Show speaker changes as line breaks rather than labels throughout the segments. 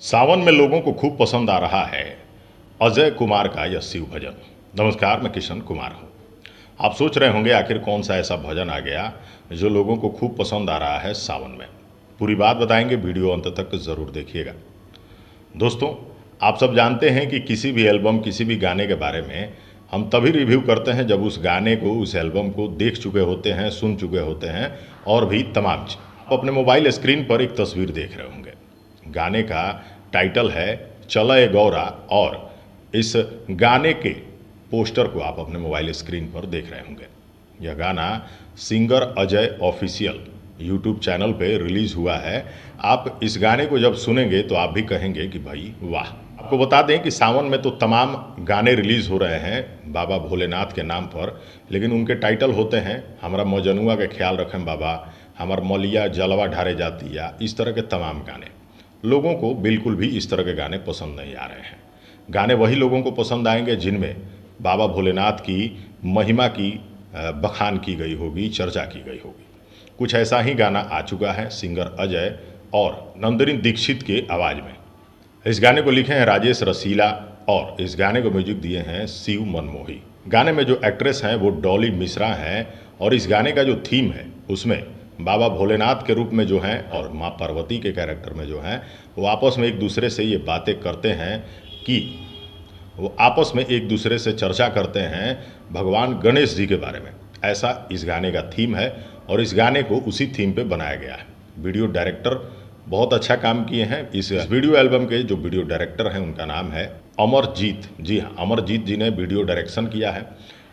सावन में लोगों को खूब पसंद आ रहा है अजय कुमार का यह शिव भजन। नमस्कार, मैं किशन कुमार हूँ। आप सोच रहे होंगे आखिर कौन सा ऐसा भजन आ गया जो लोगों को खूब पसंद आ रहा है सावन में। पूरी बात बताएंगे, वीडियो अंत तक ज़रूर देखिएगा। दोस्तों, आप सब जानते हैं कि किसी भी एल्बम, किसी भी गाने के बारे में हम तभी रिव्यू करते हैं जब उस गाने को, उस एल्बम को देख चुके होते हैं, सुन चुके होते हैं और भी तमाम चीज़। आप अपने मोबाइल स्क्रीन पर एक तस्वीर देख रहे होंगे। गाने का टाइटल है चला ए गौरा और इस गाने के पोस्टर को आप अपने मोबाइल स्क्रीन पर देख रहे होंगे। यह गाना singer Ajay official YouTube channel पे रिलीज़ हुआ है। आप इस गाने को जब सुनेंगे तो आप भी कहेंगे कि भाई वाह। आपको बता दें कि सावन में तो तमाम गाने रिलीज़ हो रहे हैं बाबा भोलेनाथ के नाम पर, लेकिन उनके टाइटल होते हैं हमारा मजनुआ के ख्याल रखें बाबा, हमार मौलिया जलवा ढारे जाती, या इस तरह के तमाम गाने। लोगों को बिल्कुल भी इस तरह के गाने पसंद नहीं आ रहे हैं। गाने वही लोगों को पसंद आएंगे जिनमें बाबा भोलेनाथ की महिमा की बखान की गई होगी, चर्चा की गई होगी। कुछ ऐसा ही गाना आ चुका है सिंगर अजय और नंदिनी दीक्षित के आवाज़ में। इस गाने को लिखे हैं राजेश रसीला और इस गाने को म्यूजिक दिए हैं शिव मनमोही। गाने में जो एक्ट्रेस हैं वो डॉली मिश्रा हैं और इस गाने का जो थीम है उसमें बाबा भोलेनाथ के रूप में जो हैं और माँ पार्वती के कैरेक्टर में जो हैं वो आपस में एक दूसरे से ये बातें करते हैं कि वो आपस में एक दूसरे से चर्चा करते हैं भगवान गणेश जी के बारे में। ऐसा इस गाने का थीम है और इस गाने को उसी थीम पे बनाया गया है। वीडियो डायरेक्टर बहुत अच्छा काम किए हैं। इस वीडियो एल्बम के जो वीडियो डायरेक्टर हैं उनका नाम है अमरजीत। जी हाँ, अमरजीत जी ने वीडियो डायरेक्शन किया है।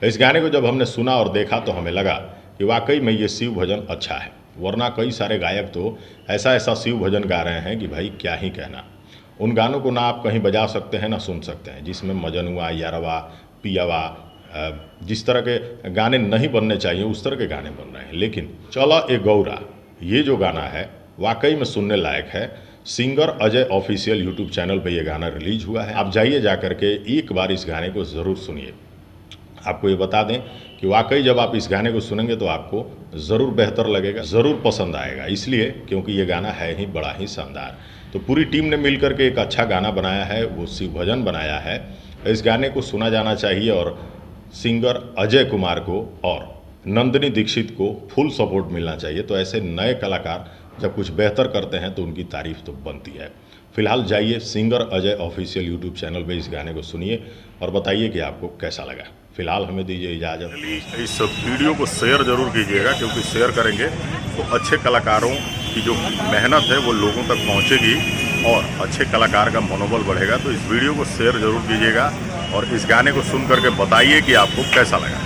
इस गाने को जब हमने सुना और देखा तो हमें लगा कि वाकई में ये शिव भजन अच्छा है, वरना कई सारे गायक तो ऐसा शिव भजन गा रहे हैं कि भाई क्या ही कहना। उन गानों को ना आप कहीं बजा सकते हैं ना सुन सकते हैं, जिसमें मजनुआ, यारवा, पियावा, जिस तरह के गाने नहीं बनने चाहिए उस तरह के गाने बन रहे हैं। लेकिन चला ए गौरा ये जो गाना है वाकई में सुनने लायक है। Singer Ajay official YouTube channel पर यह गाना रिलीज हुआ है। आप जाइए जा करके एक बार इस गाने को ज़रूर सुनिए। आपको ये बता दें कि वाकई जब आप इस गाने को सुनेंगे तो आपको ज़रूर बेहतर लगेगा, ज़रूर पसंद आएगा, इसलिए क्योंकि ये गाना है ही बड़ा ही शानदार। तो पूरी टीम ने मिलकर के एक अच्छा गाना बनाया है, वो शिव भजन बनाया है। इस गाने को सुना जाना चाहिए और सिंगर अजय कुमार को और नंदिनी दीक्षित को फुल सपोर्ट मिलना चाहिए। तो ऐसे नए कलाकार जब कुछ बेहतर करते हैं तो उनकी तारीफ तो बनती है। फिलहाल जाइए singer Ajay official YouTube channel पे इस गाने को सुनिए और बताइए कि आपको कैसा लगा। फिलहाल हमें दीजिए इजाज़त। इस वीडियो को शेयर जरूर कीजिएगा, क्योंकि शेयर करेंगे तो अच्छे कलाकारों की जो मेहनत है वो लोगों तक पहुंचेगी और अच्छे कलाकार का मनोबल बढ़ेगा। तो इस वीडियो को शेयर जरूर कीजिएगा और इस गाने को सुन करके बताइए कि आपको कैसा लगा।